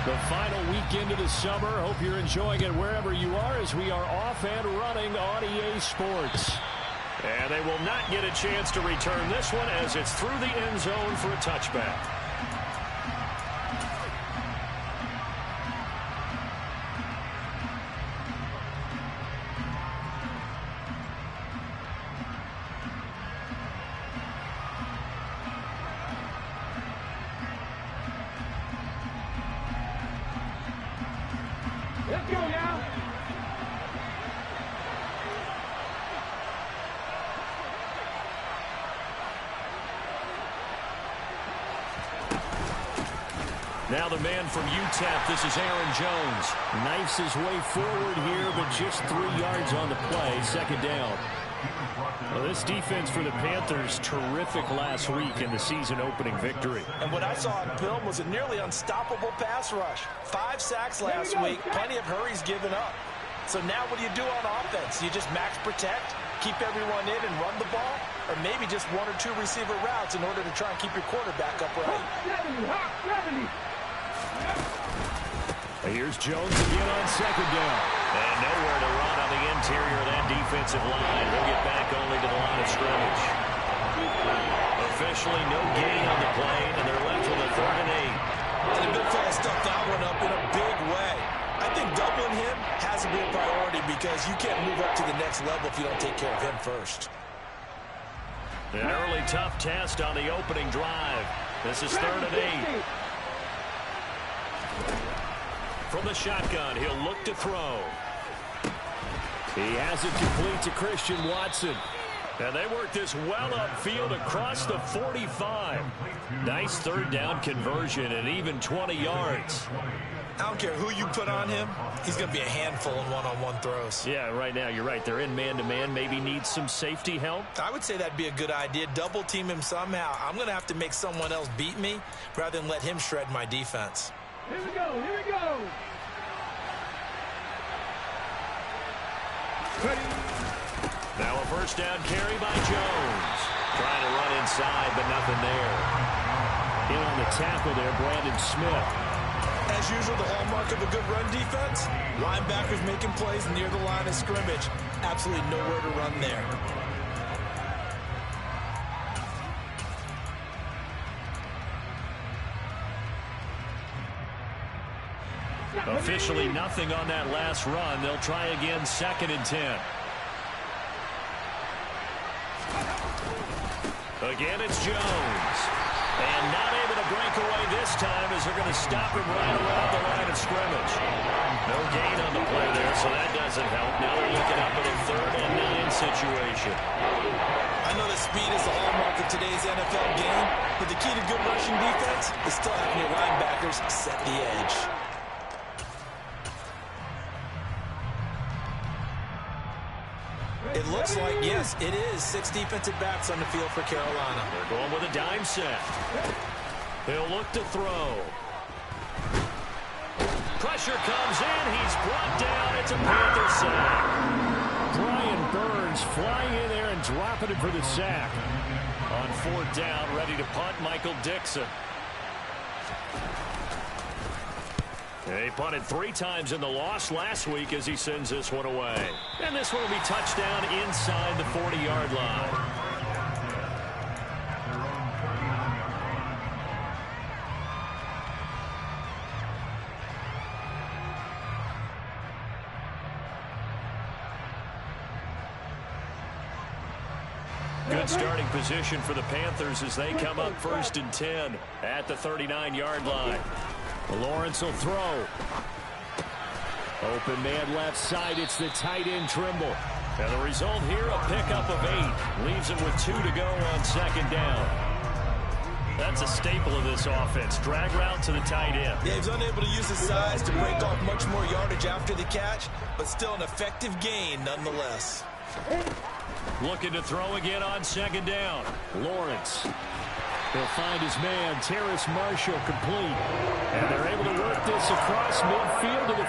The final weekend of the summer. Hope you're enjoying it wherever you are as we are off and running on EA Sports. And they will not get a chance to return this one as it's through the end zone for a touchback. Let's go now. Now the man from UTEP, this is Aaron Jones. Knifes his way forward here, but just 3 yards on the play. Second down. Well, this defense for the Panthers, terrific last week in the season-opening victory. And what I saw on film was a nearly unstoppable pass rush. 5 sacks last week, plenty of hurries given up. So now what do you do on offense? You just max protect, keep everyone in and run the ball, or maybe just 1 or 2 receiver routes in order to try and keep your quarterback upright. Here's Jones again on second down. And nowhere to run on the interior of that defensive line. He'll get back only to the line of scrimmage. Officially no gain on the play, and they're left with a 3rd and 8. And the big fella stuffed that one up in a big way. I think doubling him has to be a priority because you can't move up to the next level if you don't take care of him first. An early tough test on the opening drive. This is 3rd and 8. From the shotgun, he'll look to throw. He has it complete to Christian Watson. And they work this well upfield across the 45. Nice 3rd down conversion and even 20 yards. I don't care who you put on him, he's going to be a handful in one-on-one throws. Yeah, right now, you're right. They're in man-to-man. Maybe needs some safety help. I would say that'd be a good idea. Double team him somehow. I'm going to have to make someone else beat me rather than let him shred my defense. Here we go, here we go. Ready. Now a 1st down carry by Jones. Trying to run inside, but nothing there. In on the tackle there, Brandon Smith. As usual, the hallmark of a good run defense, linebackers making plays near the line of scrimmage. Absolutely nowhere to run there. Officially nothing on that last run. They'll try again, 2nd and 10. Again, it's Jones. And not able to break away this time as they're going to stop him right around the line of scrimmage. No gain on the play there, so that doesn't help. Now they're looking up at a 3rd and 9 situation. I know that speed is the hallmark of today's NFL game, but the key to good rushing defense is still having your linebackers set the edge. It looks like, yes, it is 6 defensive backs on the field for Carolina. They're going with a dime set. He'll look to throw. Pressure comes in. He's brought down. It's a Panther sack. Brian Burns flying in there and dropping it for the sack. On 4th down, ready to punt, Michael Dixon. He punted 3 times in the loss last week as he sends this one away. And this one will be touchdown inside the 40-yard line. Good starting position for the Panthers as they come up 1st and 10 at the 39-yard line. Lawrence will throw. Open man left side. It's the tight end Trimble. And the result here, a pickup of 8. Leaves him with 2 to go on 2nd down. That's a staple of this offense. Drag route to the tight end. Yeah, he's unable to use his size to break off much more yardage after the catch, but still an effective gain nonetheless. Looking to throw again on 2nd down. Lawrence. He'll find his man, Terrace Marshall, complete. And they're able to work this across midfield to the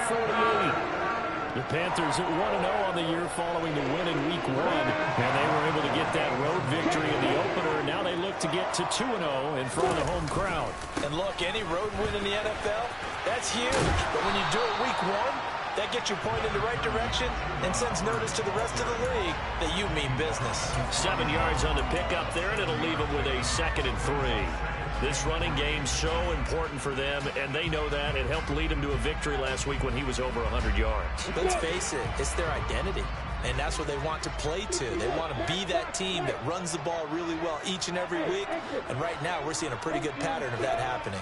48. The Panthers at 1-0 on the year following the win in Week 1. And they were able to get that road victory in the opener. Now they look to get to 2-0 in front of the home crowd. And look, any road win in the NFL, that's huge. But when you do it Week 1, that gets your point in the right direction and sends notice to the rest of the league that you mean business. 7 yards on the pickup there, and it'll leave them with a 2nd and 3. This running game's so important for them, and they know that. It helped lead them to a victory last week when he was over 100 yards. Let's face it, it's their identity, and that's what they want to play to. They want to be that team that runs the ball really well each and every week, and right now we're seeing a pretty good pattern of that happening.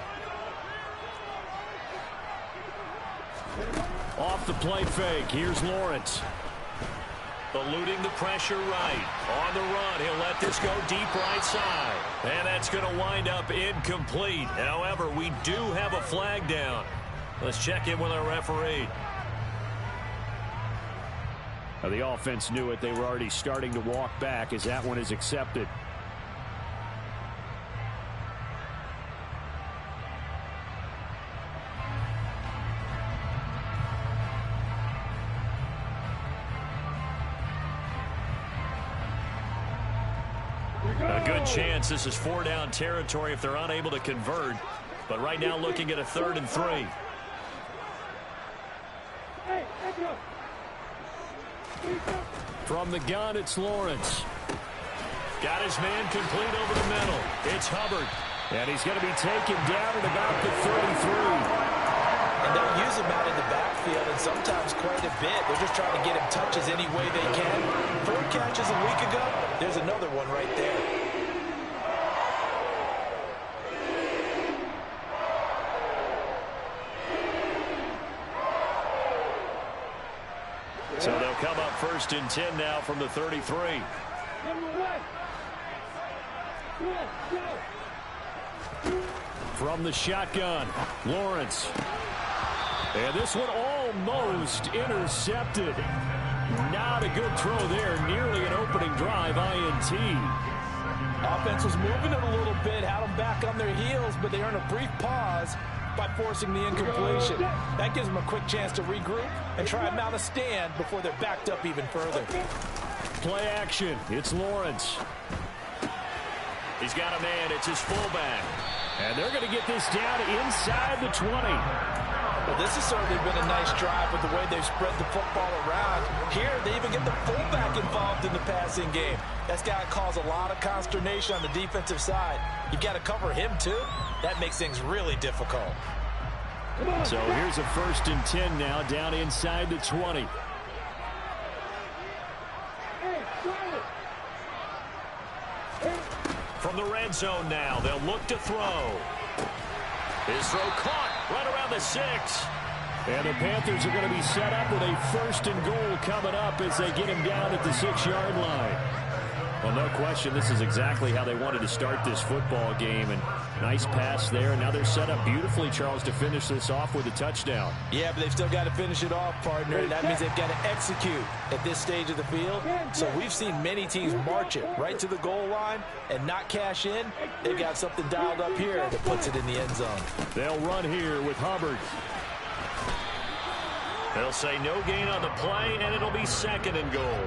Off the play fake, here's Lawrence. Eluding the pressure right. On the run, he'll let this go deep right side. And that's going to wind up incomplete. However, we do have a flag down. Let's check in with our referee. The offense knew it. They were already starting to walk back as that one is accepted. A good chance this is 4-down territory if they're unable to convert. But right now looking at a 3rd and 3. From the gun, it's Lawrence. Got his man complete over the middle. It's Hubbard. And he's going to be taken down at about the 33. And they'll use him out in the backfield, and sometimes quite a bit. They're just trying to get him touches any way they can. 4 catches a week ago. There's another one right there. So they'll come up 1st and 10 now from the 33. From the shotgun, Lawrence. And this one almost intercepted. Not a good throw there. Nearly an opening drive, INT. Offense was moving it a little bit, had them back on their heels, but they earned a brief pause by forcing the incompletion. That gives them a quick chance to regroup and try and mount a stand before they're backed up even further. Play action. It's Lawrence. He's got a man. It's his fullback. And they're going to get this down inside the 20. Well, this has certainly been a nice drive with the way they've spread the football around. Here, they even get the fullback involved in the passing game. That's got to cause a lot of consternation on the defensive side. You've got to cover him, too. That makes things really difficult. So here's a 1st and 10 now, down inside the 20. From the red zone now, they'll look to throw. His throw caught right around the 6. And the Panthers are going to be set up with a 1st and goal coming up as they get him down at the 6-yard line. Well, no question, this is exactly how they wanted to start this football game. And nice pass there. And now they're set up beautifully, Charles, to finish this off with a touchdown. Yeah, but they've still got to finish it off, partner. That means they've got to execute at this stage of the field. So we've seen many teams march it right to the goal line and not cash in. They've got something dialed up here that puts it in the end zone. They'll run here with Hubbard. They'll say no gain on the play, and it'll be 2nd and goal.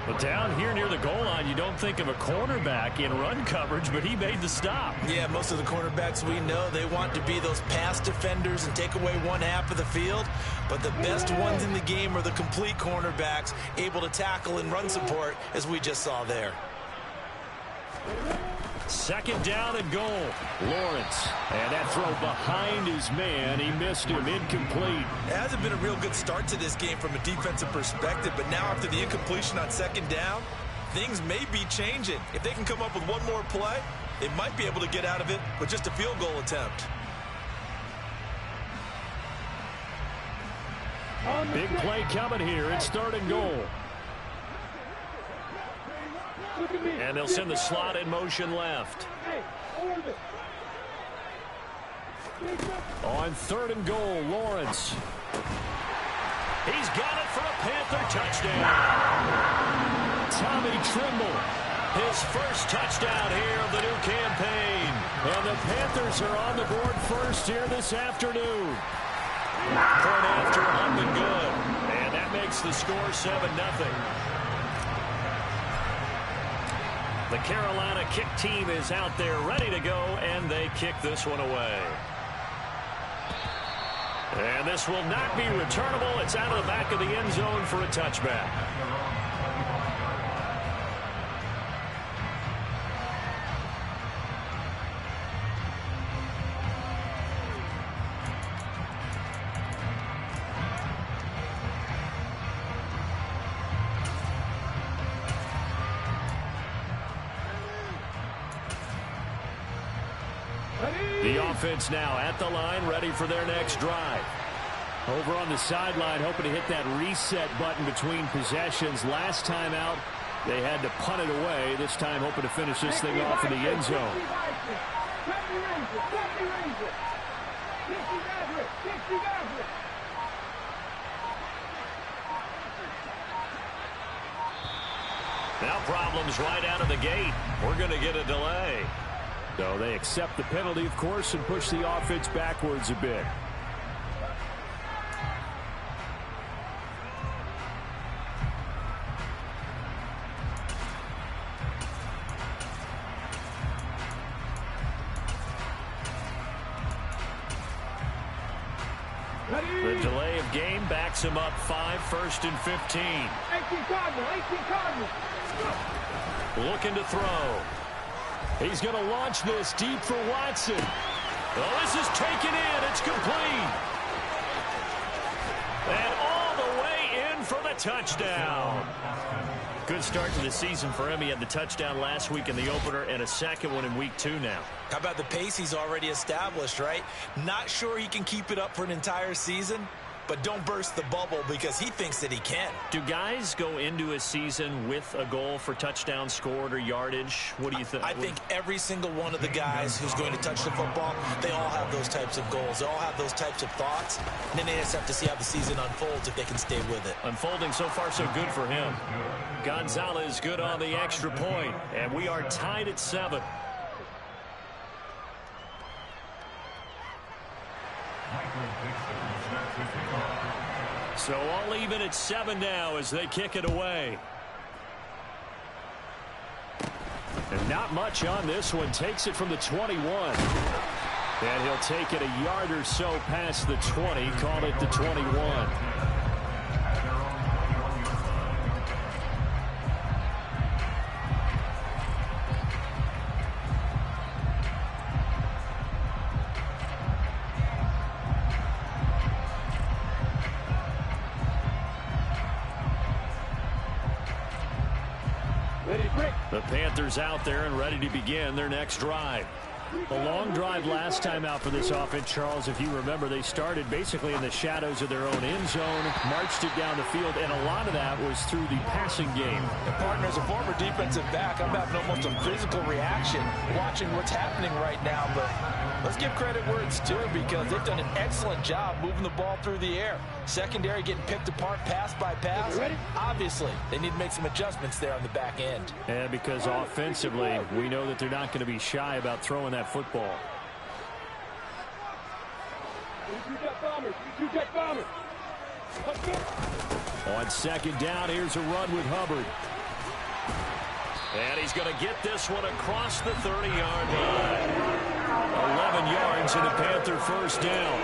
But down here near the goal line, you don't think of a cornerback in run coverage, but he made the stop. Yeah, most of the cornerbacks we know, they want to be those pass defenders and take away one half of the field. But the best ones in the game are the complete cornerbacks, able to tackle and run support, as we just saw there. 2nd down and goal. Lawrence. And that throw behind his man. He missed him. Incomplete. It hasn't been a real good start to this game from a defensive perspective, but now after the incompletion on 2nd down, things may be changing. If they can come up with one more play, they might be able to get out of it with just a field goal attempt. Big play coming here. It's 3rd and goal. And they'll send the slot in motion left. On 3rd and goal, Lawrence. He's got it for a Panther touchdown. Tommy Trimble. His first touchdown here of the new campaign. And the Panthers are on the board first here this afternoon. Point after on the good. makes the score 7-0. The Carolina kick team is out there ready to go, and they kick this one away. And this will not be returnable. It's out of the back of the end zone for a touchback. The offense now at the line, ready for their next drive. Over on the sideline, hoping to hit that reset button between possessions. Last time out, they had to punt it away. This time, hoping to finish this thing off in the end zone. Now problems right out of the gate. We're going to get a delay. So they accept the penalty, of course, and push the offense backwards a bit. The delay of game backs him up 5, 1st and 15. 18 Cardinal. Looking to throw. He's going to launch this deep for Watson. Oh, this is taken in. It's complete. And all the way in for the touchdown. Good start to the season for him. He had the touchdown last week in the opener and a second one in week 2 now. How about the pace he's already established, right? Not sure he can keep it up for an entire season, but don't burst the bubble because he thinks that he can. Do guys go into a season with a goal for touchdown scored or yardage? What do you think? I think every single one of the guys who's going to touch the football, they all have those types of goals. They all have those types of thoughts. And then they just have to see how the season unfolds if they can stay with it. Unfolding so far so good for him. Gonzalez good on the extra point, and we are tied at 7. So all even at 7 now as they kick it away. And not much on this one. Takes it from the 21. And he'll take it a yard or so past the 20. Call it the 21. The Panthers out there and ready to begin their next drive. A long drive last time out for this offense, Charles. If you remember, they started basically in the shadows of their own end zone, marched it down the field, and a lot of that was through the passing game. And partner, as a former defensive back, I'm having almost a physical reaction watching what's happening right now. But let's give credit where it's due because they've done an excellent job moving the ball through the air. Secondary getting picked apart pass by pass. Obviously, they need to make some adjustments there on the back end. And because offensively, we know that they're not going to be shy about throwing that football. On second down, here's a run with Hubbard. And he's going to get this one across the 30-yard line. 11 yards and a Panther first down.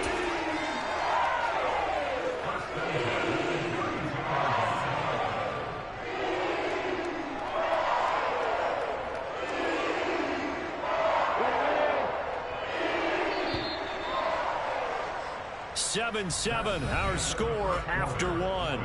Seven, our score after 1.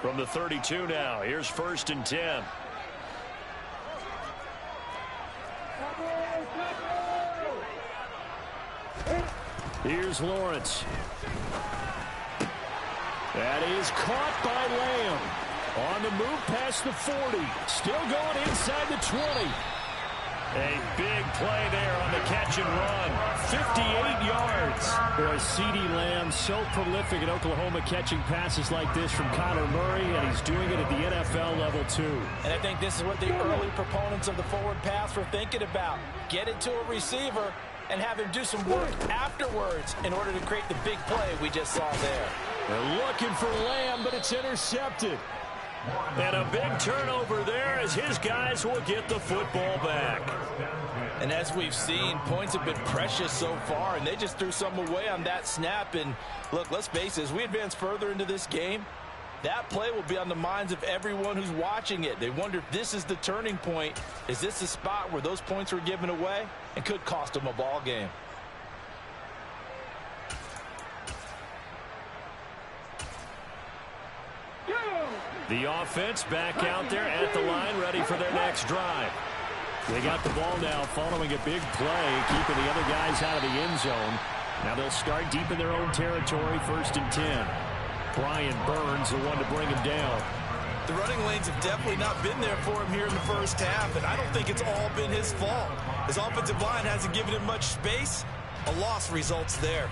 From the 32 now, here's 1st and 10. Here's Lawrence. That is caught by Lamb. On the move past the 40. Still going inside the 20. A big play there on the catch and run. 58 yards. Boy, CeeDee Lamb so prolific at Oklahoma catching passes like this from Kyler Murray, and he's doing it at the NFL level too. And I think this is what the early proponents of the forward pass were thinking about. Get it to a receiver and have him do some work afterwards in order to create the big play we just saw there. They're looking for Lamb, but it's intercepted. And a big turnover there as his guys will get the football back. And as we've seen, points have been precious so far, and they just threw some away on that snap. And look, let's face it, as we advance further into this game, that play will be on the minds of everyone who's watching it. They wonder if this is the turning point. Is this the spot where those points were given away and could cost them a ball game? The offense back out there at the line, ready for their next drive. They got the ball now following a big play, keeping the other guys out of the end zone. Now they'll start deep in their own territory, 1st and 10. Brian Burns, the one to bring him down. The running lanes have definitely not been there for him here in the first half, and I don't think it's all been his fault. His offensive line hasn't given him much space. A loss results there.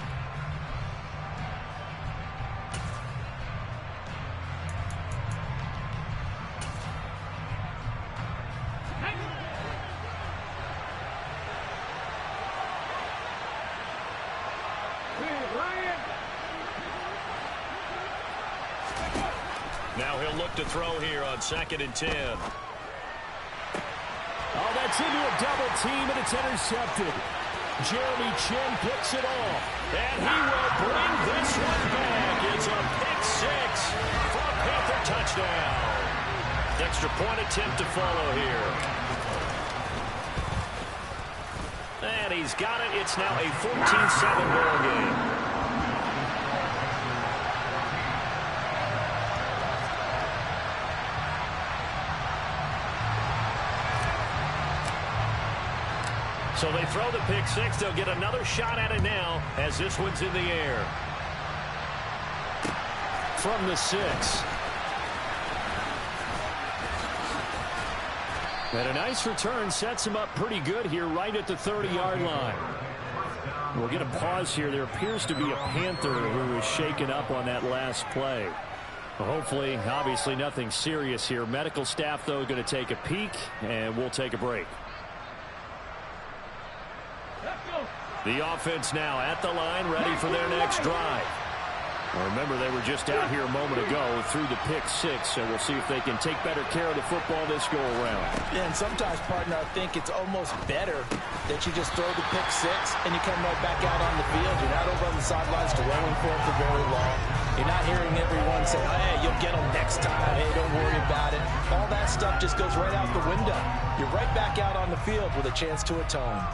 Now he'll look to throw here on 2nd and 10. Oh, that's into a double team, and it's intercepted. Jeremy Chin picks it off. And he will bring this one back. It's a pick 6 for a Panther touchdown. Extra point attempt to follow here. And he's got it. It's now a 14-7 ball game. So they throw the pick 6. They'll get another shot at it now as this one's in the air. From the 6. And a nice return sets him up pretty good here right at the 30-yard line. We'll get a pause here. There appears to be a Panther who is shaken up on that last play. Well, hopefully, obviously nothing serious here. Medical staff, though, going to take a peek, and we'll take a break. The offense now at the line, ready for their next drive. Well, remember, they were just out here a moment ago through the pick 6, so we'll see if they can take better care of the football this go-around. Yeah, and sometimes, partner, I think it's almost better that you just throw the pick 6 and you come right back out on the field. You're not over on the sidelines dwelling for it for very long. You're not hearing everyone say, hey, you'll get them next time. Hey, don't worry about it. All that stuff just goes right out the window. You're right back out on the field with a chance to atone.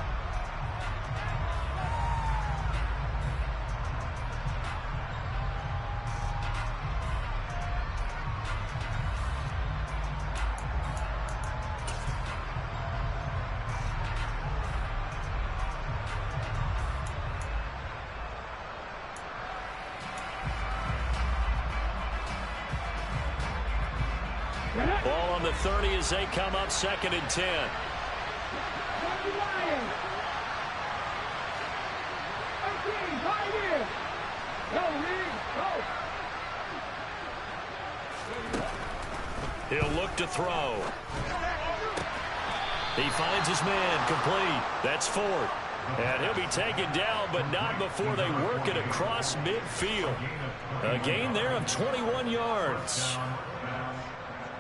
Ball on the 30 as they come up 2nd and 10. He'll look to throw. He finds his man complete. That's 4th. And he'll be taken down, but not before they work it across midfield. A gain there of 21 yards.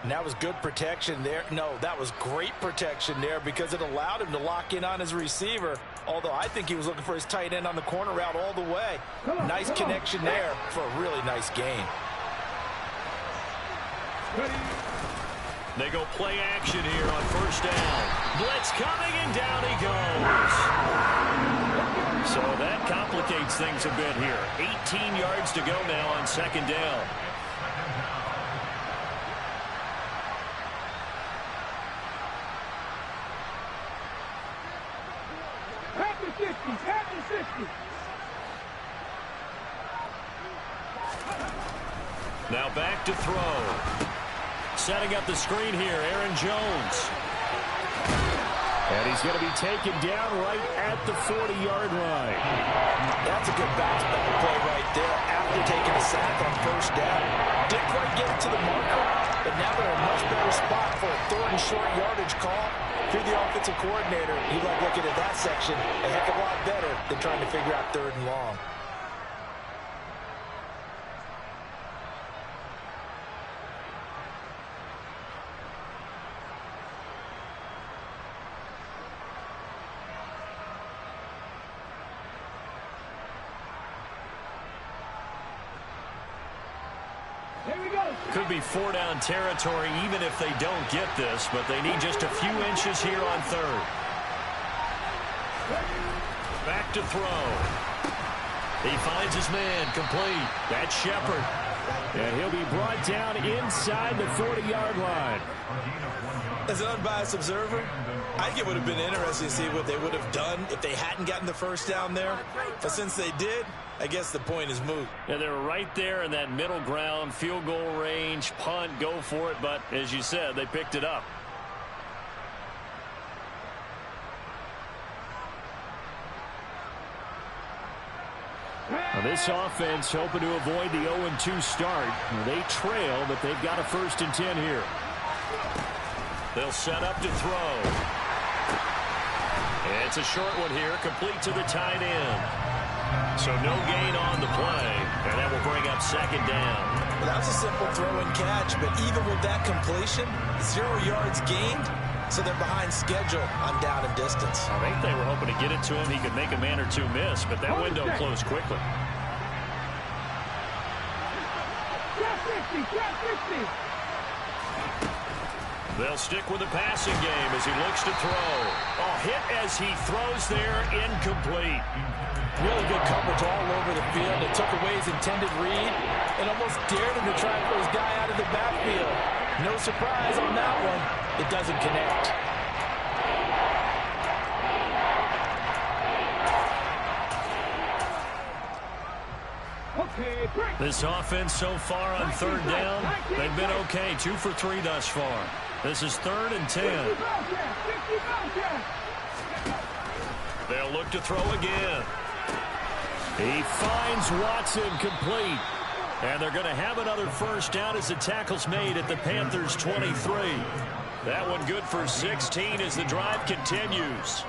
And that was good protection there. No, that was great protection there because it allowed him to lock in on his receiver. Although I think he was looking for his tight end on the corner route all the way. Nice connection there for a really nice gain. They go play action here on 1st down. Blitz coming, and down he goes. So that complicates things a bit here. 18 yards to go now on 2nd down. Now back to throw. Setting up the screen here, Aaron Jones. And he's going to be taken down right at the 40-yard line. That's a good bounce back play right there after taking a sack on first down. Didn't quite get it to the marker, but now they're in a much better spot for a third and short yardage call. If you're the offensive coordinator, you like looking at that section a heck of a lot better than trying to figure out third and long. Could be 4-down territory even if they don't get this, but they need just a few inches here on third. Back to throw. He finds his man complete. That's Shepard. And he'll be brought down inside the 40-yard line. As an unbiased observer, I think it would have been interesting to see what they would have done if they hadn't gotten the first down there. But since they did, I guess the point is moot. Yeah, they were right there in that middle ground, field goal range, punt, go for it. But as you said, they picked it up. Now this offense hoping to avoid the 0-2 start. They trail, but they've got a 1st and 10 here. They'll set up to throw. And it's a short one here, complete to the tight end. So no gain on the play, and that will bring up 2nd down. Well, that was a simple throw and catch, but even with that completion, 0 yards gained, so they're behind schedule on down and distance. I think they were hoping to get it to him. He could make a man or two miss, but that window closed quickly. They'll stick with the passing game as he looks to throw. Oh, hit as he throws there, incomplete. Really good coverage all over the field. It took away his intended read and almost dared him to try and throw his guy out of the backfield. No surprise on that one. It doesn't connect. This offense so far on 3rd down, they've been okay. 2 for 3 thus far. This is 3rd and 10. They'll look to throw again. He finds Watson complete. And they're going to have another 1st down as the tackle's made at the Panthers' 23. That one good for 16 as the drive continues.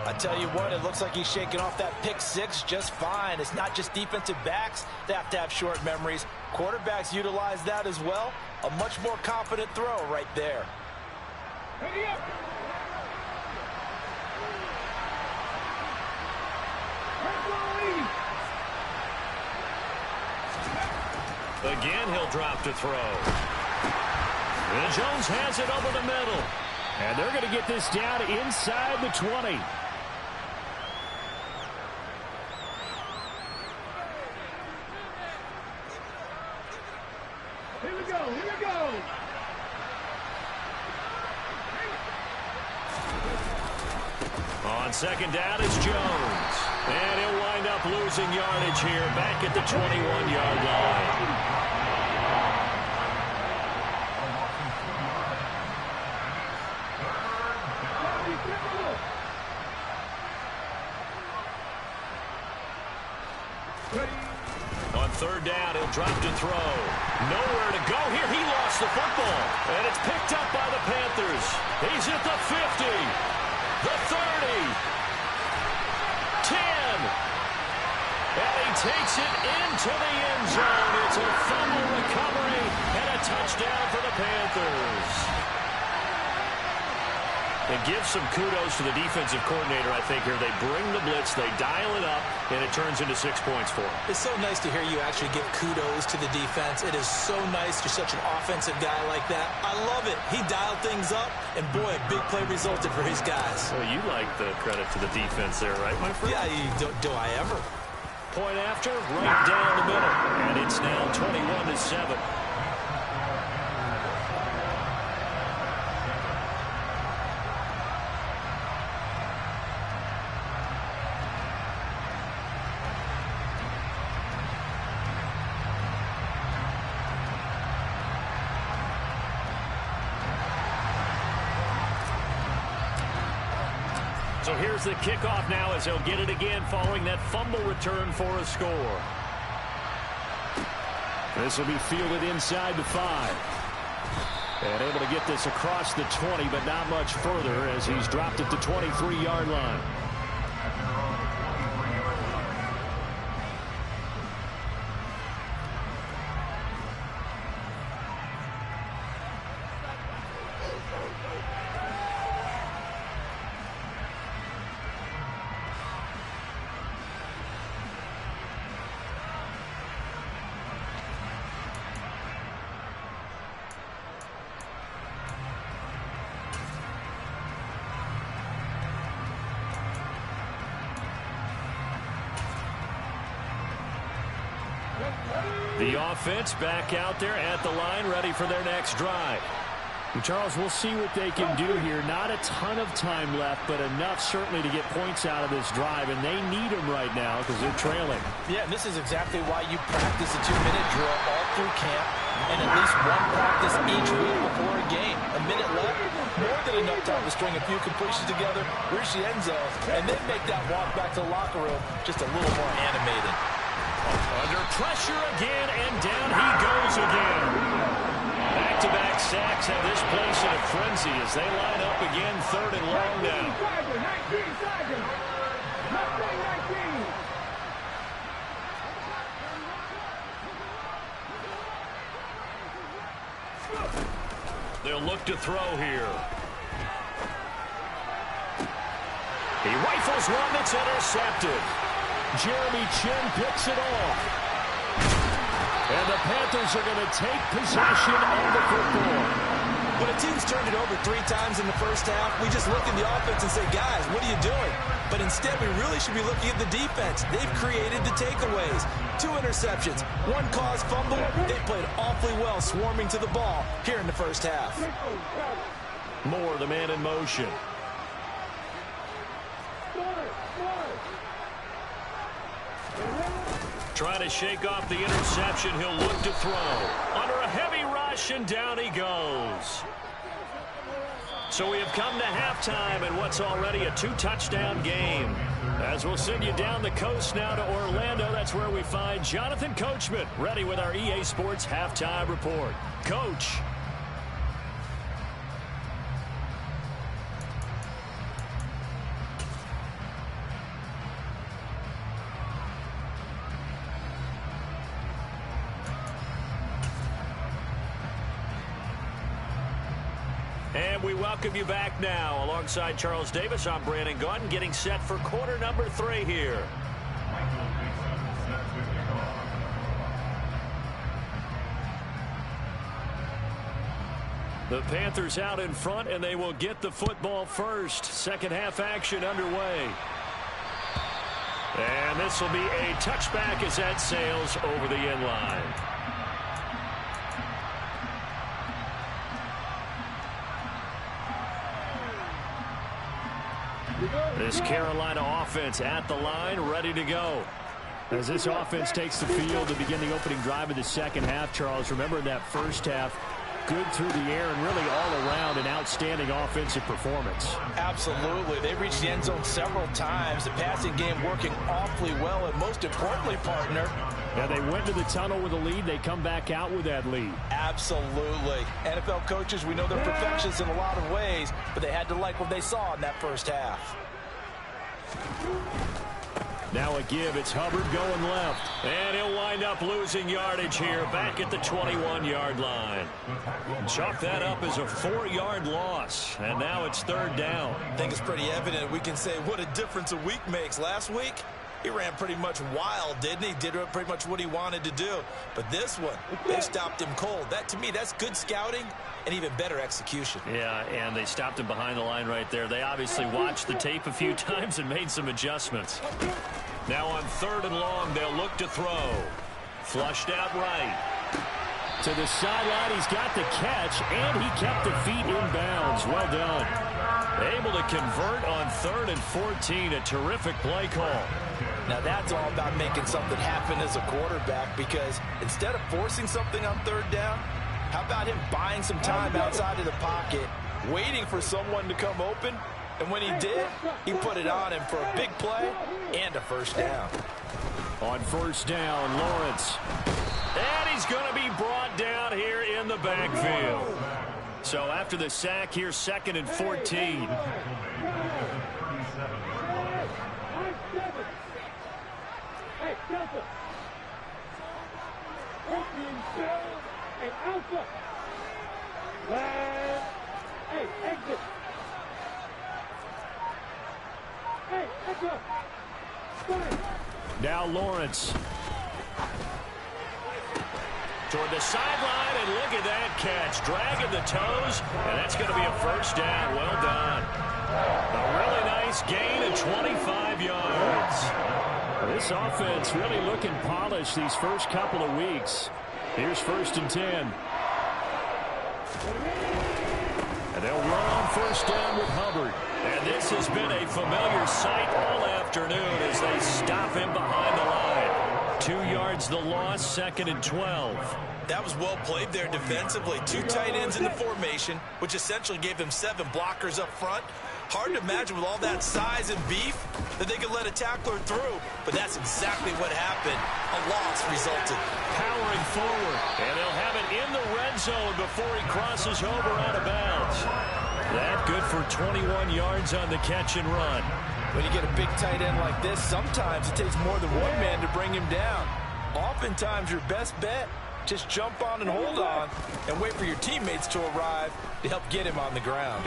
I tell you what, it looks like he's shaking off that pick 6 just fine. It's not just defensive backs that have to have short memories. Quarterbacks utilize that as well. A much more confident throw right there. Again, he'll drop to throw. And Jones has it over the middle. And they're going to get this down inside the 20. Here we go, here we go. On 2nd down is Jones. And he'll wind up losing yardage here back at the 21-yard line. On 3rd down, he'll drop to throw. Nowhere to go here. He lost the football. And it's picked up by the Panthers. He's at the 50, the 30, 10. And he takes it into the end zone. It's a fumble recovery and a touchdown for the Panthers. And give some kudos to the defensive coordinator, I think, here. They bring the blitz, they dial it up, and it turns into 6 points for them. It's so nice to hear you actually give kudos to the defense. It is so nice. You're such an offensive guy like that. I love it. He dialed things up, and boy, a big play resulted for his guys. Well, you like the credit to the defense there, right, my friend? Yeah, do I ever? Point after, right down the middle. And it's now 21-7. So here's the kickoff now as he'll get it again following that fumble return for a score. This will be fielded inside the 5. And able to get this across the 20, but not much further as he's dropped at the 23-yard line. The offense back out there at the line, ready for their next drive. And Charles, we'll see what they can do here. Not a ton of time left, but enough certainly to get points out of this drive, and they need them right now because they're trailing. Yeah, and this is exactly why you practice a 2-minute drill all through camp and at least one practice each week before a game. A minute left, more than enough time to string a few completions together, reach the end zone, and then make that walk back to the locker room just a little more animated. Under pressure again, and down he goes again. Back-to-back sacks have this place in a frenzy as they line up again, 3rd and long now. 19 seconds. 19. They'll look to throw here. He rifles one that's intercepted. Jeremy Chin picks it off. And the Panthers are going to take possession of the football. When a team's turned it over 3 times in the first half, we just look at the offense and say, guys, what are you doing? But instead, we really should be looking at the defense. They've created the takeaways. 2 interceptions, 1 caused fumble. They played awfully well swarming to the ball here in the first half. Moore, the man in motion. Trying to shake off the interception. He'll look to throw. Under a heavy rush, and down he goes. So we have come to halftime in what's already a 2-touchdown game. As we'll send you down the coast now to Orlando, that's where we find Jonathan Coachman, ready with our EA Sports Halftime Report. Coach. And we welcome you back now. Alongside Charles Davis, I'm Brandon Gaudin, getting set for quarter number 3 here. The Panthers out in front, and they will get the football first. Second half action underway. And this will be a touchback as that sails over the end line. This Carolina offense at the line, ready to go. As this offense takes the field to begin the opening drive of the second half, Charles, remember in that first half, good through the air and really all around an outstanding offensive performance. Absolutely. They reached the end zone several times. The passing game working awfully well, and most importantly, partner, yeah, they went to the tunnel with a lead. They come back out with that lead. Absolutely. NFL coaches, we know they're perfectionists in a lot of ways, but they had to like what they saw in that first half. Now a give. It's Hubbard going left. And he'll wind up losing yardage here back at the 21-yard line. Chalk that up as a 4-yard loss. And now it's 3rd down. I think it's pretty evident. We can say what a difference a week makes. Last week, he ran pretty much wild, didn't he? Did pretty much what he wanted to do. But this one, they stopped him cold. That, to me, that's good scouting and even better execution. Yeah, and they stopped him behind the line right there. They obviously watched the tape a few times and made some adjustments. Now on 3rd and long, they'll look to throw. Flushed out right. To the sideline, he's got the catch, and he kept the feet in bounds. Well done. Able to convert on 3rd and 14. A terrific play call. Now that's all about making something happen as a quarterback, because instead of forcing something on 3rd down, how about him buying some time outside of the pocket, waiting for someone to come open, And when he did, he put it on him for a big play and a first down. On first down, Lawrence. And he's going to be brought down here in the backfield. So after the sack here, 2nd and 14. Now Lawrence. Toward the sideline, and look at that catch. Dragging the toes, and that's going to be a first down. Well done. A really nice gain of 25 yards. This offense really looking polished these first couple of weeks. Here's 1st and 10. And they'll run on first down with Hubbard. And this has been a familiar sight all afternoon as they stop him behind the line. 2 yards the loss, 2nd and 12. That was well played there defensively. 2 tight ends in the formation, which essentially gave them 7 blockers up front. Hard to imagine with all that size and beef that they could let a tackler through. But that's exactly what happened. A loss resulted. Powering forward. And they'll have it in the red zone before he crosses over out of bounds. That good for 21 yards on the catch and run. When you get a big tight end like this, sometimes it takes more than one man to bring him down. Oftentimes your best bet, just jump on and hold on and wait for your teammates to arrive to help get him on the ground.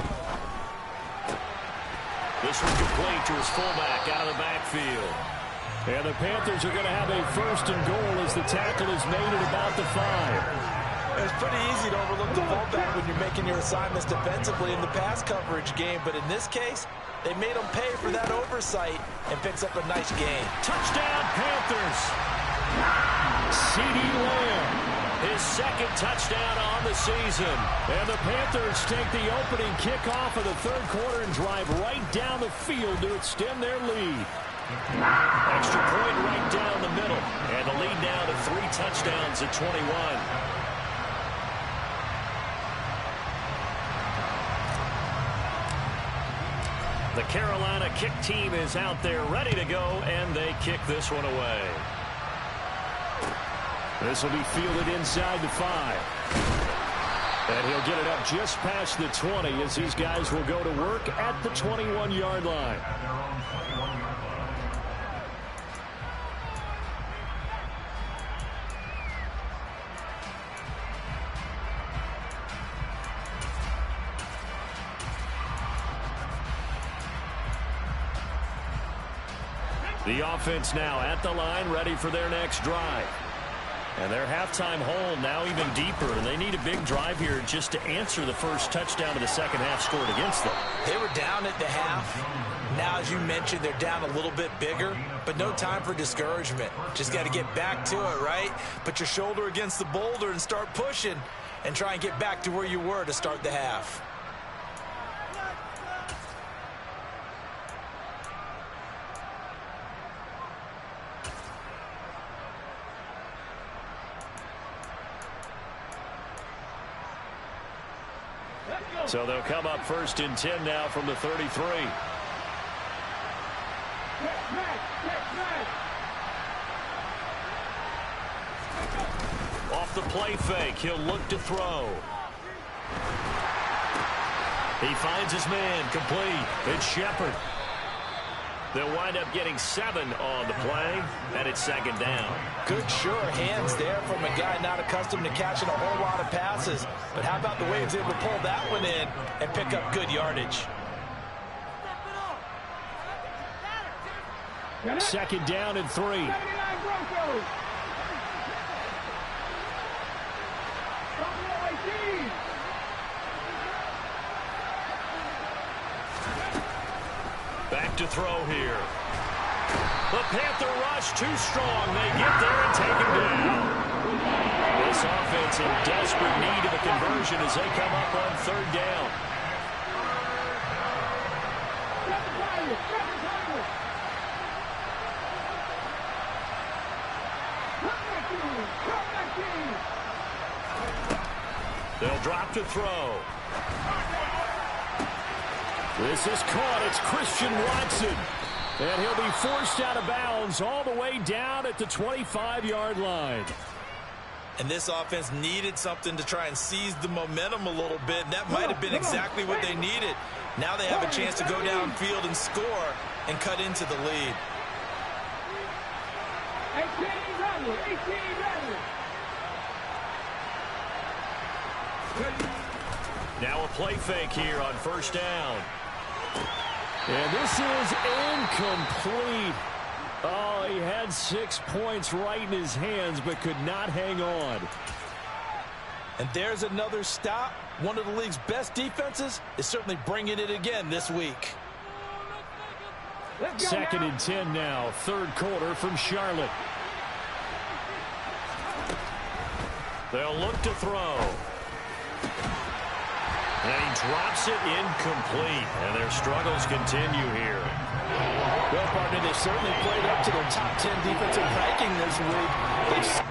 This one complete to his fullback out of the backfield. And the Panthers are going to have a 1st and goal as the tackle is made at about the 5. It's pretty easy to overlook the fullback when you're making your assignments defensively in the pass coverage game, but in this case, they made him pay for that oversight and picks up a nice gain. Touchdown, Panthers. CeeDee Lamb. His 2nd touchdown on the season. And the Panthers take the opening kickoff of the 3rd quarter and drive right down the field to extend their lead. Extra point right down the middle. And the lead now to 3 touchdowns at 21. The Carolina kick team is out there ready to go, and they kick this one away. This will be fielded inside the 5. And he'll get it up just past the 20 as these guys will go to work at the 21-yard line. The offense now at the line, ready for their next drive. And their halftime hole now even deeper, and they need a big drive here just to answer the first touchdown of the second half scored against them. They were down at the half. Now, as you mentioned, they're down a little bit bigger, but no time for discouragement. Just got to get back to it, right? Put your shoulder against the boulder and start pushing and try and get back to where you were to start the half. So they'll come up 1st and 10 now from the 33. Off the play fake, he'll look to throw. He finds his man, complete. It's Shepard. They'll wind up getting 7 on the play, and it's 2nd down. Good, sure hands there from a guy not accustomed to catching a whole lot of passes. But how about the way he was able to pull that one in and pick up good yardage? 2nd down and 3. Back to throw here. The Panther rush too strong. They get there and take him down. This offense in desperate need of a conversion as they come up on 3rd down. They'll drop to throw. This is caught. It's Christian Watson. And he'll be forced out of bounds all the way down at the 25-yard line. And this offense needed something to try and seize the momentum a little bit. And that might have been exactly what they needed. Now they have a chance to go downfield and score and cut into the lead. 18 running. Now a play fake here on first down. And this is incomplete. Oh, he had 6 points right in his hands, but could not hang on. And there's another stop. One of the league's best defenses is certainly bringing it again this week. Second and 10 now, third quarter from Charlotte. They'll look to throw. And he drops it incomplete. And their struggles continue here. Well, partner, they certainly played up to their top 10 defensive ranking this week.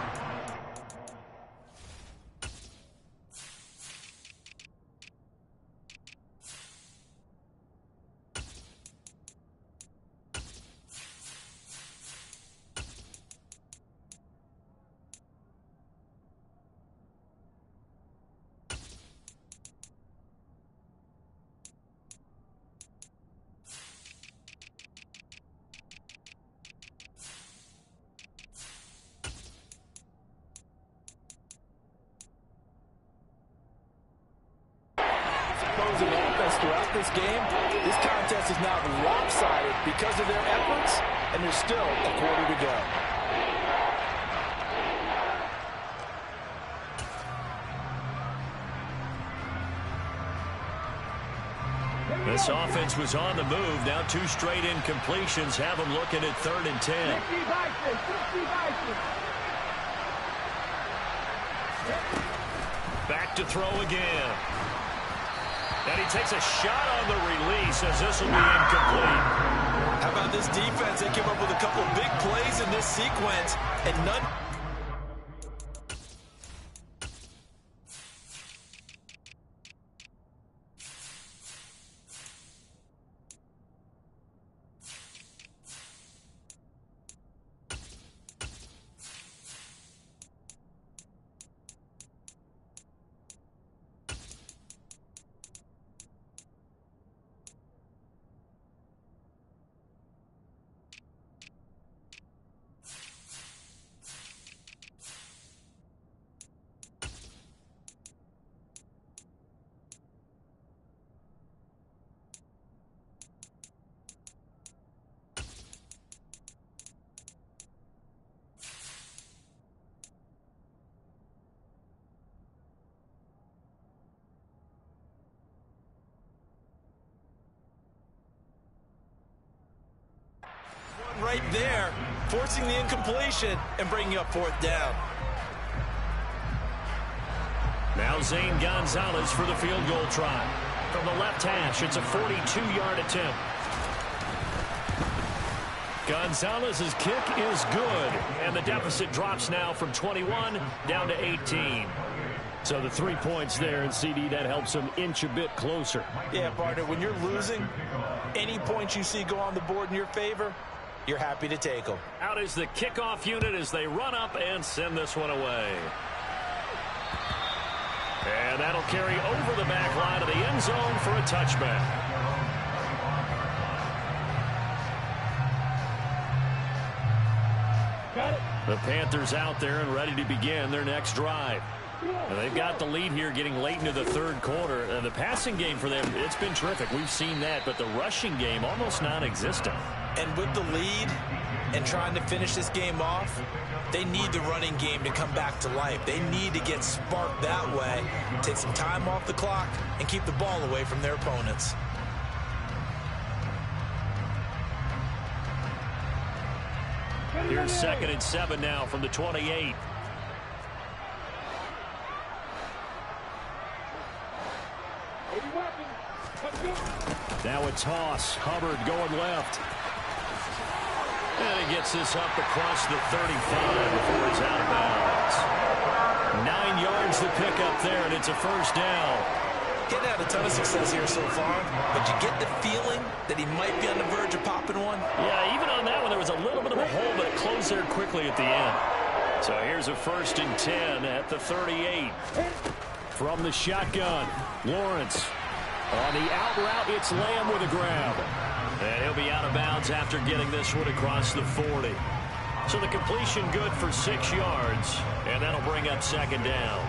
Opposing offense throughout this game, this contest is now lopsided because of their efforts, and there's still a quarter to go. This offense was on the move. Now 2 straight incompletions have them looking at 3rd and 10. Back to throw again. And he takes a shot on the release as this will be incomplete. How about this defense? They came up with a couple of big plays in this sequence, and none. Right there, forcing the incompletion and bringing up 4th down. Now Zane Gonzalez for the field goal try. From the left hash, it's a 42-yard attempt. Gonzalez's kick is good, and the deficit drops now from 21 down to 18. So the 3 points there, and CD, that helps them inch a bit closer. Yeah, partner, when you're losing, any points you see go on the board in your favor, you're happy to take them. Out is the kickoff unit as they run up and send this one away. And that'll carry over the back line of the end zone for a touchback. The Panthers out there and ready to begin their next drive. And they've got the lead here getting late into the 3rd quarter. And the passing game for them, it's been terrific. We've seen that, but the rushing game almost non-existent. And with the lead and trying to finish this game off, they need the running game to come back to life. They need to get sparked that way, take some time off the clock, and keep the ball away from their opponents. Here's 2nd and 7 now from the 28. Now a toss. Hubbard going left. And he gets this up across the 35 before he's out of bounds. 9 yards to pick up there, and it's a 1st down. getting had a ton of success here so far, but you get the feeling that he might be on the verge of popping one. Yeah, even on that one, there was a little bit of a hole, but it closed there quickly at the end. So here's a 1st and 10 at the 38. From the shotgun, Lawrence. On the out route, it's Lamb with a grab. And he'll be out of bounds after getting this one across the 40. So the completion good for 6 yards, and that'll bring up 2nd down.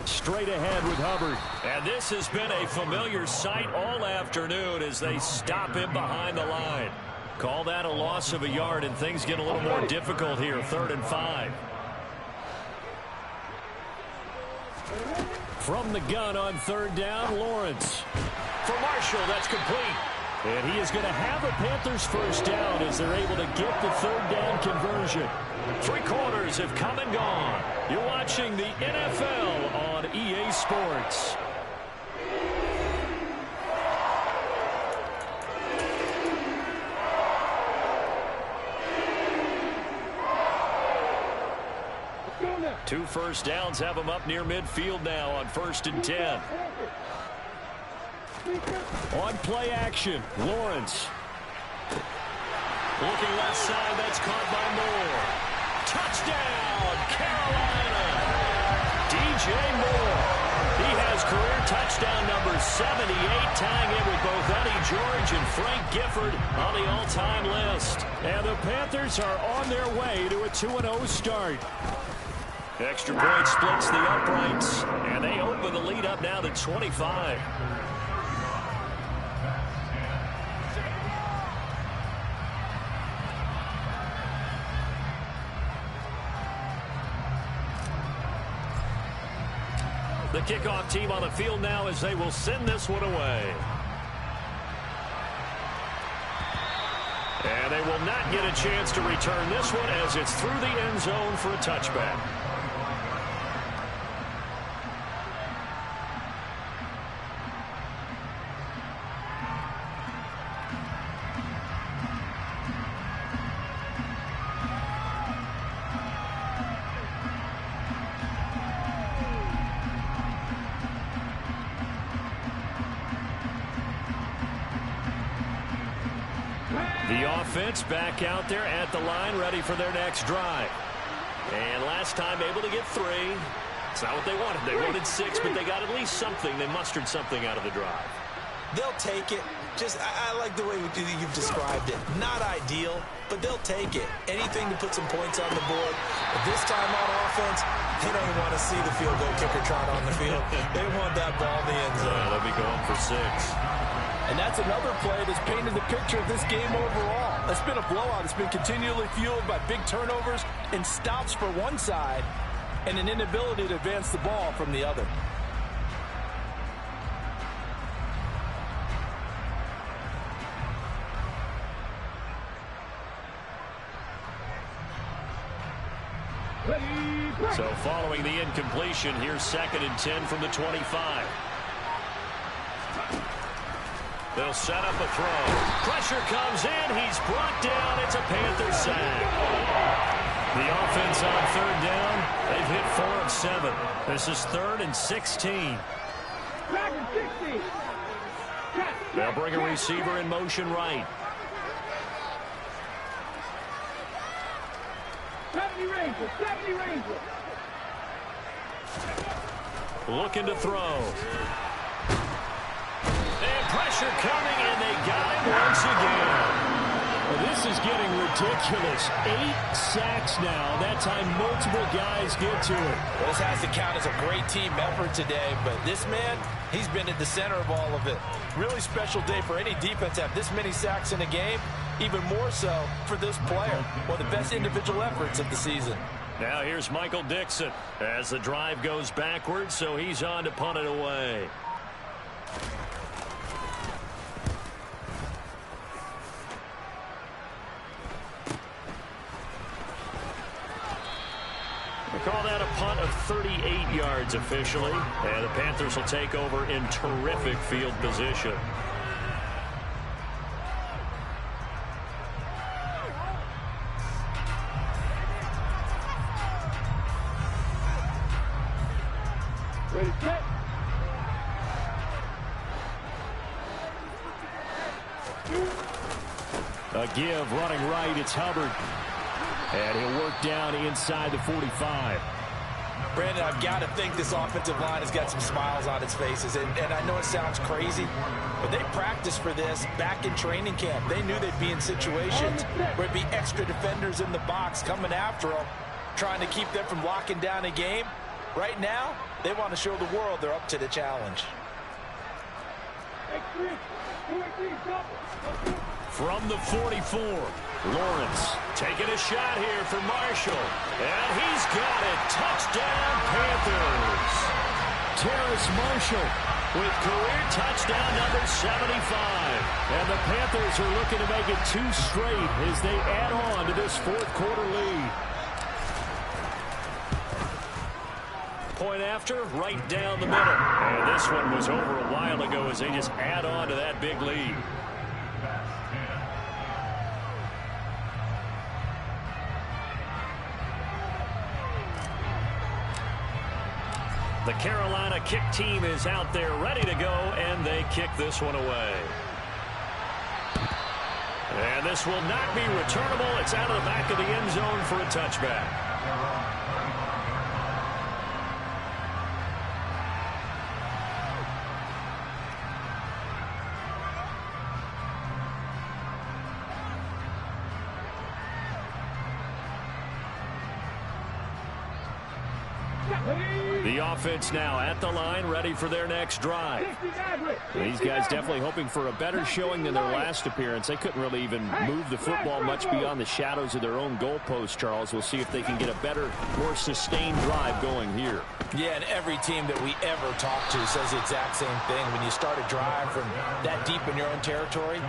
Straight ahead with Hubbard. And this has been a familiar sight all afternoon as they stop him behind the line. Call that a loss of a yard, and things get a little more difficult here. 3rd and 5. From the gun on 3rd down, Lawrence. For Marshall, that's complete. And he is going to have a Panthers 1st down as they're able to get the 3rd down conversion. 3 quarters have come and gone. You're watching the NFL on EA Sports. Two 1st downs have them up near midfield now on 1st and 10. On play action, Lawrence. Looking left side, that's caught by Moore. Touchdown, Carolina. DJ Moore. He has career touchdown number 78, tying it with both Eddie George and Frank Gifford on the all-time list. And the Panthers are on their way to a 2-0 start. Extra point splits the uprights, and they open the lead up now to 25. The kickoff team on the field now as they will send this one away. And they will not get a chance to return this one as it's through the end zone for a touchback. The offense back out there at the line, ready for their next drive. And last time able to get 3. It's not what they wanted. They wanted 6, but they got at least something. They mustered something out of the drive. They'll take it. I like the way you've described it. Not ideal, but they'll take it. Anything to put some points on the board. But this time on offense, they don't even want to see the field goal kicker trot on the field. They want that ball in the end zone. They'll be going for 6. And that's another play that's painted the picture of this game overall. It's been a blowout. It's been continually fueled by big turnovers and stops for one side and an inability to advance the ball from the other. So following the incompletion, here's 2nd and 10 from the 25. They'll set up a throw. Pressure comes in. He's brought down. It's a Panther sack. The offense on 3rd down. They've hit 4 of 7. This is 3rd and 16. They'll bring a receiver in motion right. 70 Rangers. Looking to throw. And pressure coming, and they got him once again. Well, this is getting ridiculous. 8 sacks now. That time multiple guys get to it. Well, this has to count as a great team effort today, but this man, he's been at the center of all of it. Really special day for any defense to have this many sacks in a game, even more so for this player. One of the best individual efforts of the season. Now here's Michael Dixon as the drive goes backwards, so he's on to punt it away. We call that a punt of 38 yards officially. And the Panthers will take over in terrific field position. Ready, set. A give running right. It's Hubbard. And he'll work down inside the 45. Brandon, I've got to think this offensive line has got some smiles on its faces. And I know it sounds crazy, but they practiced for this back in training camp. They knew they'd be in situations where it'd be extra defenders in the box coming after them, trying to keep them from locking down a game. Right now, they want to show the world they're up to the challenge. From the 44, Lawrence taking a shot here for Marshall. And he's got it. Touchdown, Panthers. Terrace Marshall With career touchdown number 75. And the Panthers are looking to make it 2 straight as they add on to this fourth-quarter lead. Point after, right down the middle. And this one was over a while ago as they just add on to that big lead. The Carolina kick team is out there ready to go, and they kick this one away. And this will not be returnable. It's out of the back of the end zone for a touchback. The offense now at the line, ready for their next drive. These guys definitely hoping for a better showing than their last appearance. They couldn't really even move the football much beyond the shadows of their own goalpost, Charles. We'll see if they can get a better, more sustained drive going here. Yeah, and every team that we ever talk to says the exact same thing. When you start a drive from that deep in your own territory,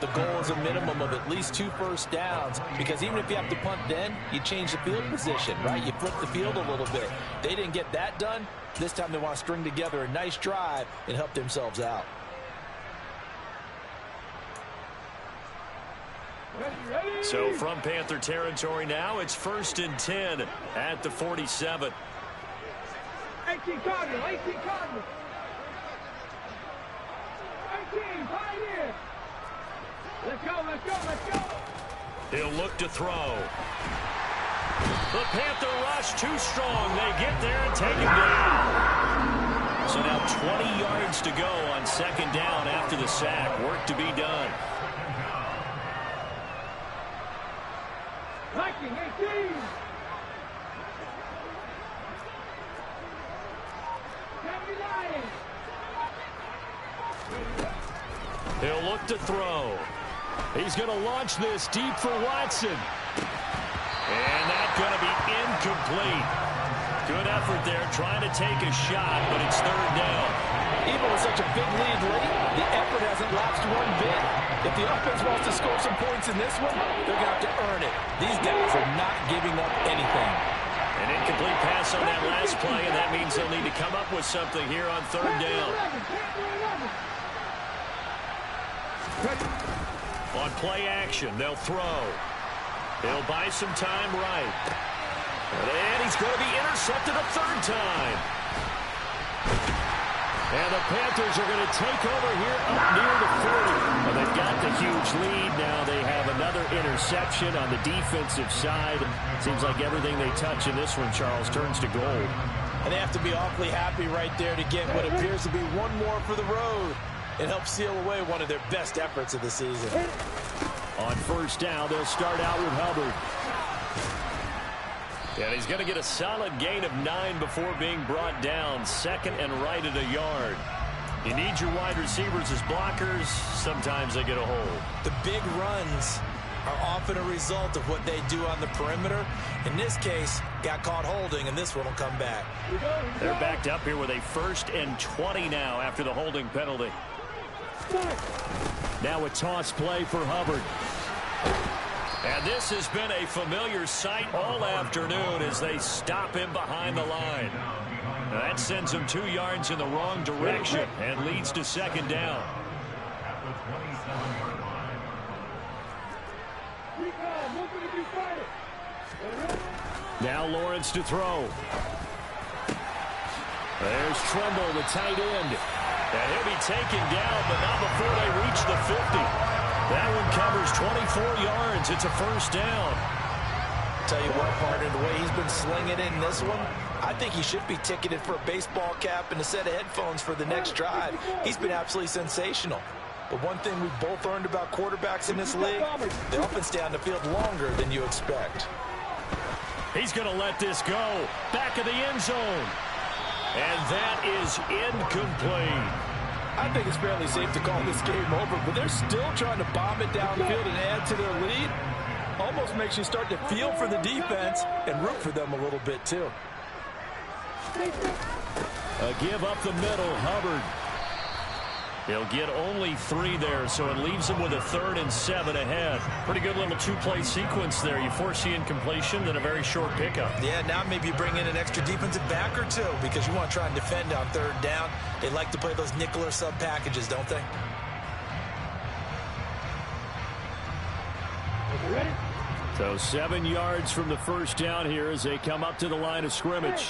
the goal is a minimum of at least 2 first downs, because even if you have to punt then, you change the field position, right? You flip the field a little bit. They didn't get that done. This time they want to string together a nice drive and help themselves out. So from Panther territory now, it's 1st and 10 at the 47. 18 Cardinals, 18 Cardinals. 18, Pioneer. Let's go, let's go, let's go. He'll look to throw. The Panther rush too strong. They get there and take him down. So now 20 yards to go on 2nd down after the sack. Work to be done. Viking, 18. He'll look to throw. He's going to launch this deep for Watson. And that's going to be incomplete. Good effort there trying to take a shot, but it's 3rd down. Even with such a big lead late, the effort hasn't lapsed one bit. If the offense wants to score some points in this one, they're going to have to earn it. These guys are not giving up anything. An incomplete pass on that last play, and that means they'll need to come up with something here on 3rd down. On play action, they'll throw. He'll buy some time right. And he's going to be intercepted a 3rd time. And the Panthers are going to take over here up near the 40. Well, they've got the huge lead. Now they have another interception on the defensive side. Seems like everything they touch in this one, Charles, turns to gold. And they have to be awfully happy right there to get what appears to be one more for the road and help seal away one of their best efforts of the season. On 1st down, they'll start out with Hubbard. And he's going to get a solid gain of 9 before being brought down. 2nd and right at a yard. You need your wide receivers as blockers. Sometimes they get a hold. The big runs are often a result of what they do on the perimeter. In this case, got caught holding, and this one will come back. They're backed up here with a 1st and 20 now after the holding penalty. Now a toss play for Hubbard. And this has been a familiar sight all afternoon as they stop him behind the line. Now that sends him 2 yards in the wrong direction and leads to second down. Now Lawrence to throw. There's Tremble, the tight end. And he'll be taken down, but not before they reach the 50. That one covers 24 yards. It's a first down. Tell you what, partner, the way he's been slinging it in this one, I think he should be ticketed for a baseball cap and a set of headphones for the next drive. He's been absolutely sensational. But one thing we've both learned about quarterbacks in this league, they often stay on the field longer than you expect. He's going to let this go. Back of the end zone. And that is incomplete. I think it's fairly safe to call this game over, but they're still trying to bomb it downfield and add to their lead. Almost makes you start to feel for the defense and root for them a little bit, too. A give up the middle, Hubbard. He'll get only 3 there, so it leaves him with a 3rd and 7 ahead. Pretty good little 2-play sequence there. You force the incompletion, then a very short pickup. Yeah, now maybe you bring in an extra defensive back or 2 because you want to try and defend on 3rd down. They like to play those nickel or sub packages, don't they? Ready? So 7 yards from the first down here as they come up to the line of scrimmage.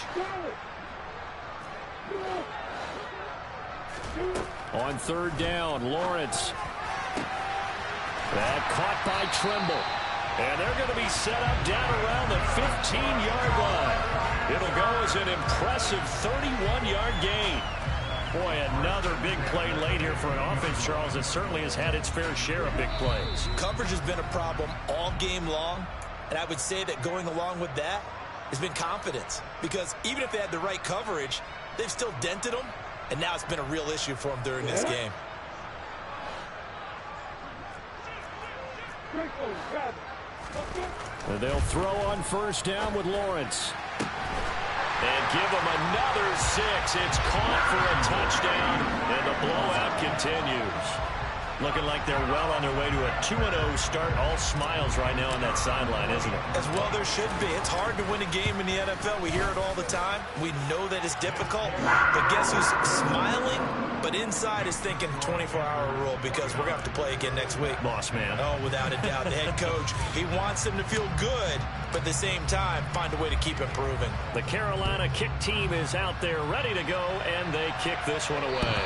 On 3rd down, Lawrence. That caught by Tremble. And they're going to be set up down around the 15-yard line. It'll go as an impressive 31-yard gain. Boy, another big play late here for an offense, Charles, that certainly has had its fair share of big plays. Coverage has been a problem all game long, and I would say that going along with that has been confidence. Because even if they had the right coverage, they've still dented them, and now it's been a real issue for them during this game. And they'll throw on first down with Lawrence. And give them another 6. It's caught for a touchdown, and the blowout continues. Looking like they're well on their way to a 2-0 start. All smiles right now on that sideline, isn't it? As well there should be. It's hard to win a game in the NFL. We hear it all the time. We know that it's difficult. But guess who's smiling? But inside is thinking 24-hour rule because we're going to have to play again next week. Boss man. Oh, without a doubt. The head coach, he wants them to feel good, but at the same time, find a way to keep improving. The Carolina kick team is out there ready to go, and they kick this one away.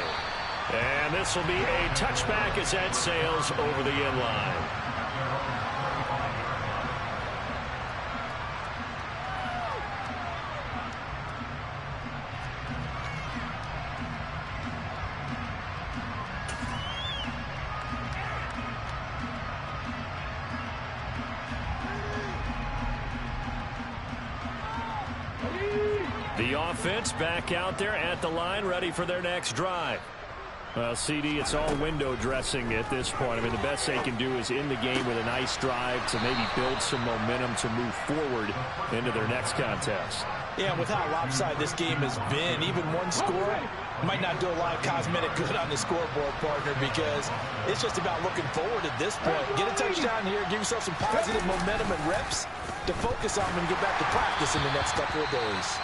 And this will be a touchback as that sails over the end line. The offense back out there at the line, ready for their next drive. Well, CD, it's all window dressing at this point. I mean, the best they can do is in the game with a nice drive to maybe build some momentum to move forward into their next contest. Yeah, with how lopsided this game has been, even one score might not do a lot of cosmetic good on the scoreboard, partner, because it's just about looking forward at this point. Get a touchdown here, give yourself some positive momentum and reps to focus on when you get back to practice in the next couple of days.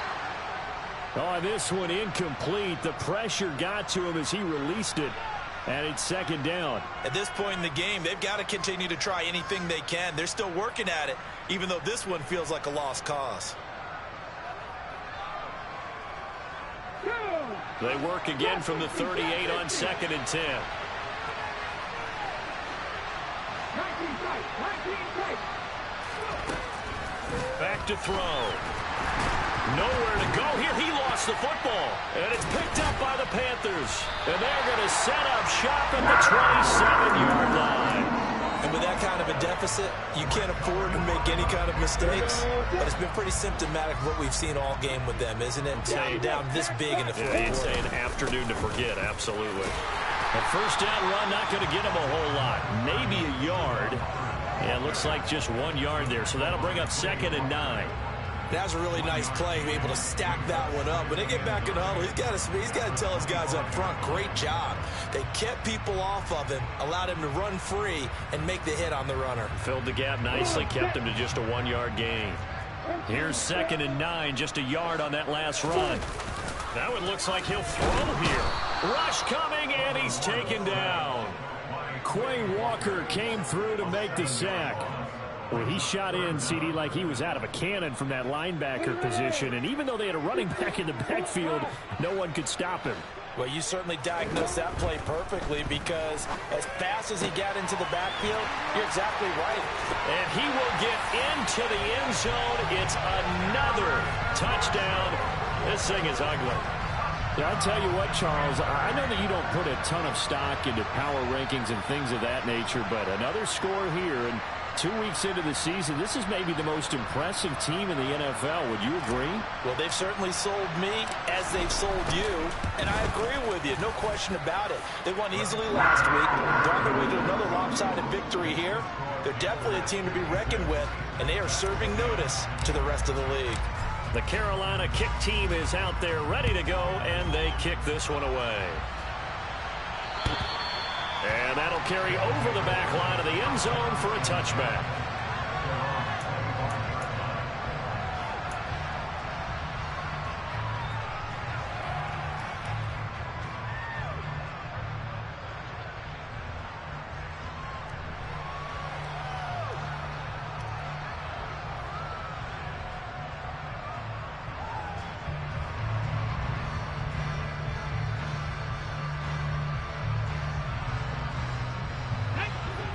Oh, this one incomplete. The pressure got to him as he released it, and it's second down. At this point in the game, they've got to continue to try anything they can. They're still working at it, even though this one feels like a lost cause. They work again from the 38 on 2nd and 10. Back to throw. Nowhere to go here. He lost the football. And it's picked up by the Panthers. And they're going to set up shop at the 27-yard line. And with that kind of a deficit, you can't afford to make any kind of mistakes. But it's been pretty symptomatic of what we've seen all game with them, isn't it? Down this big in the fourth quarter. You'd say an afternoon to forget, absolutely. A first down run, not going to get him a whole lot. Maybe a yard. Yeah, it looks like just 1 yard there. So that'll bring up 2nd and 9. That's a really nice play, able to stack that one up. When they get back in the huddle, he's got to tell his guys up front, great job. They kept people off of him, allowed him to run free and make the hit on the runner. Filled the gap nicely, kept him to just a 1-yard gain. Here's 2nd and 9, just a yard on that last run. Now it looks like he'll throw here. Rush coming, and he's taken down. Quay Walker came through to make the sack. Well, he shot in, CD, like he was out of a cannon from that linebacker position. And even though they had a running back in the backfield, no one could stop him. Well, you certainly diagnosed that play perfectly, because as fast as he got into the backfield, you're exactly right. And he will get into the end zone. It's another touchdown. This thing is ugly. Yeah, I'll tell you what, Charles, I know that you don't put a ton of stock into power rankings and things of that nature, but another score here, and 2 weeks into the season, this is maybe the most impressive team in the NFL. Would you agree? Well, they've certainly sold me as they've sold you, and I agree with you, no question about it. They won easily last week. They're on their way to another lopsided victory here. They're definitely a team to be reckoned with, and they are serving notice to the rest of the league. The Carolina kick team is out there ready to go, and they kick this one away. And that'll carry over the back line of the end zone for a touchback.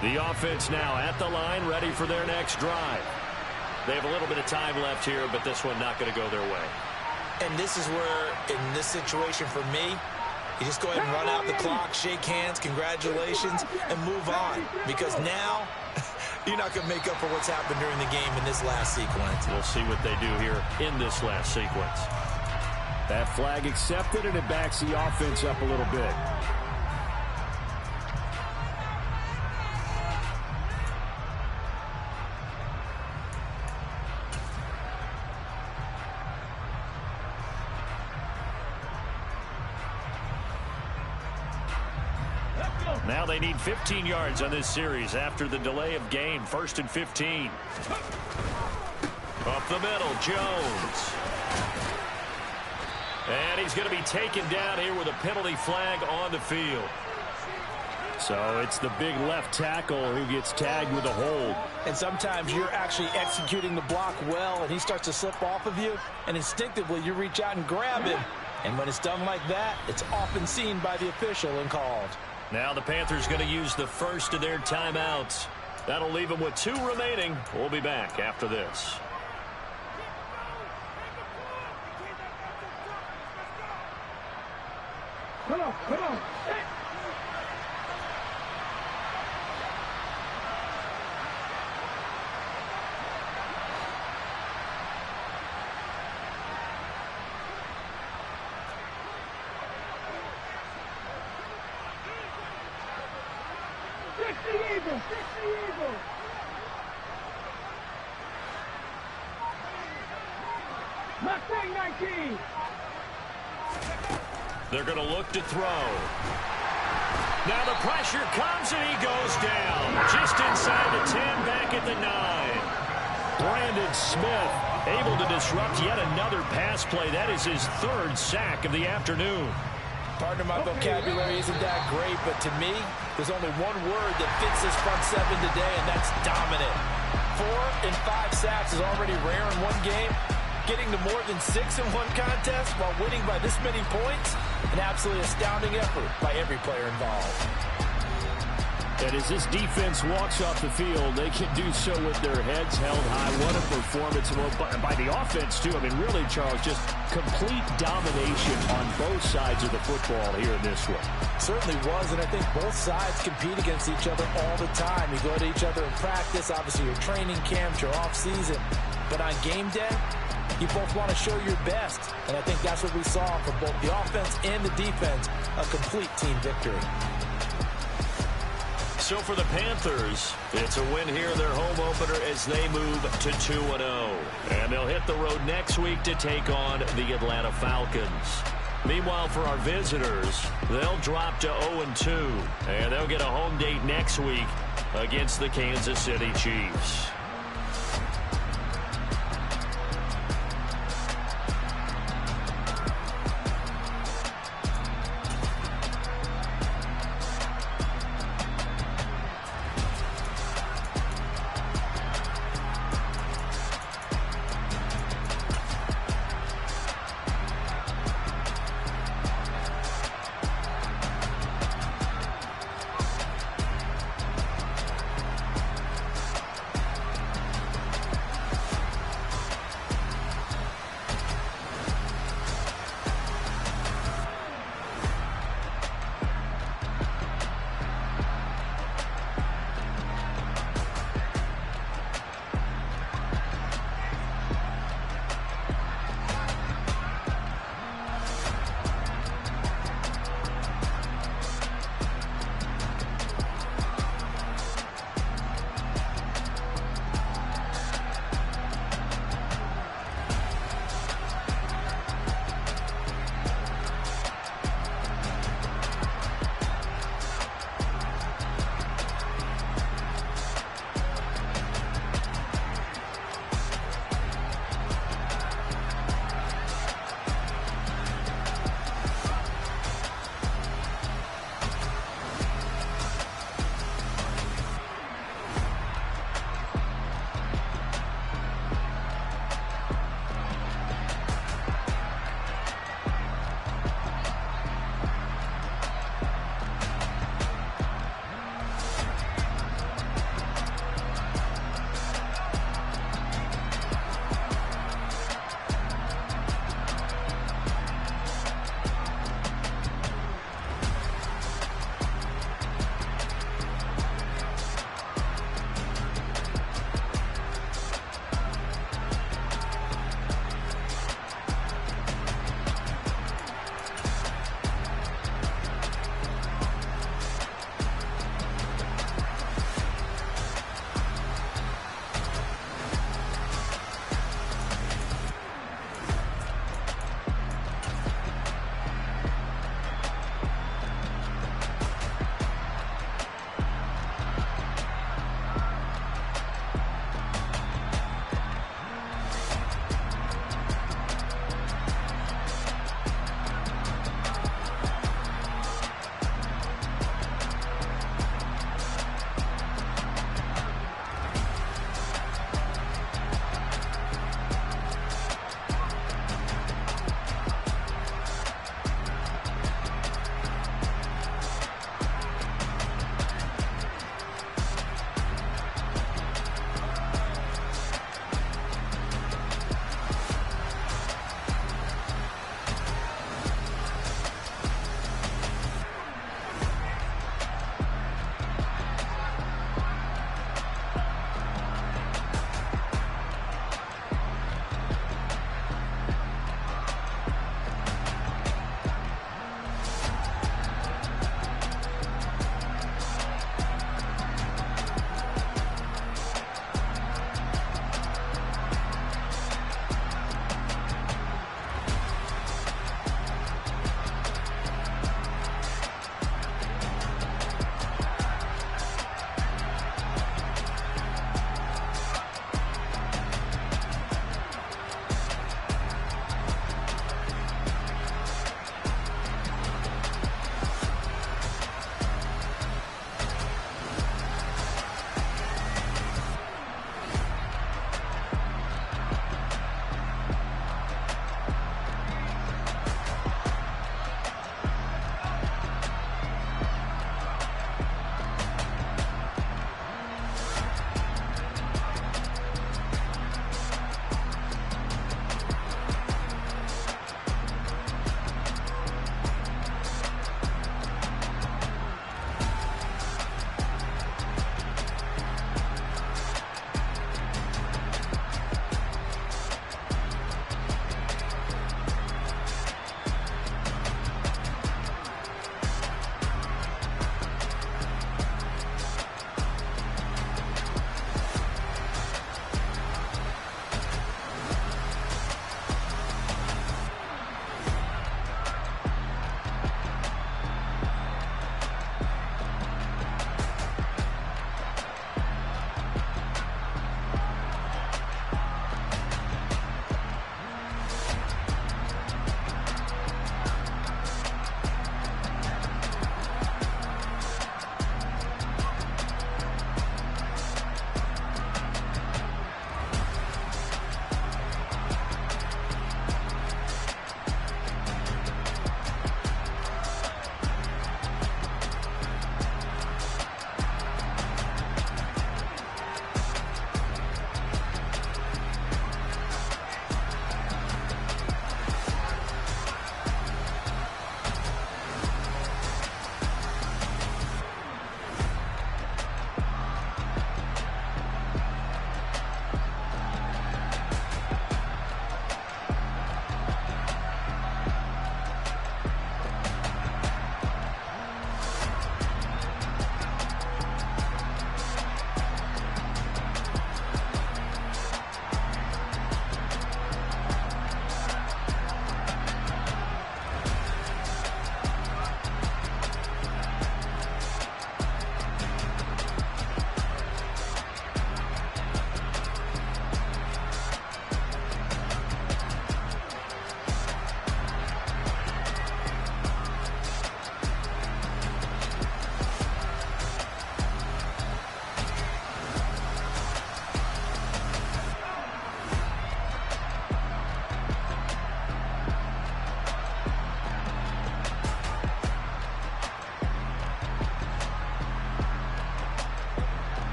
The offense now at the line, ready for their next drive. They have a little bit of time left here, but this one not going to go their way. And this is where, in this situation for me, you just go ahead and run out the clock, shake hands, congratulations, and move on. Because now, you're not going to make up for what's happened during the game in this last sequence. We'll see what they do here in this last sequence. That flag accepted, and it backs the offense up a little bit. Now they need 15 yards on this series after the delay of game. 1st and 15. Up the middle, Jones. And he's going to be taken down here with a penalty flag on the field. So it's the big left tackle who gets tagged with a hold. And sometimes you're actually executing the block well, and he starts to slip off of you, and instinctively you reach out and grab him. And when it's done like that, it's often seen by the official and called. Now the Panthers going to use the first of their timeouts. That'll leave them with 2 remaining. We'll be back after this. Come on, come on. Mustang 19. They're going to look to throw. Now the pressure comes, and he goes down. Just inside the 10, back at the 9. Brandon Smith able to disrupt yet another pass play. That is his 3rd sack of the afternoon. Pardon my vocabulary isn't that great, but to me, there's only one word that fits this front 7 today, and that's dominant. 4 and 5 sacks is already rare in one game. Getting to more than 6 in one contest while winning by this many points, an absolutely astounding effort by every player involved. And as this defense walks off the field, they can do so with their heads held high. What a performance by the offense, too. I mean, really, Charles, just complete domination on both sides of the football here in this one. Certainly was, and I think both sides compete against each other all the time. You go to each other in practice, obviously your training camps, your off-season. But on game day, you both want to show your best. And I think that's what we saw from both the offense and the defense, a complete team victory. So for the Panthers, it's a win here, their home opener, as they move to 2-0. And they'll hit the road next week to take on the Atlanta Falcons. Meanwhile, for our visitors, they'll drop to 0-2. And they'll get a home date next week against the Kansas City Chiefs.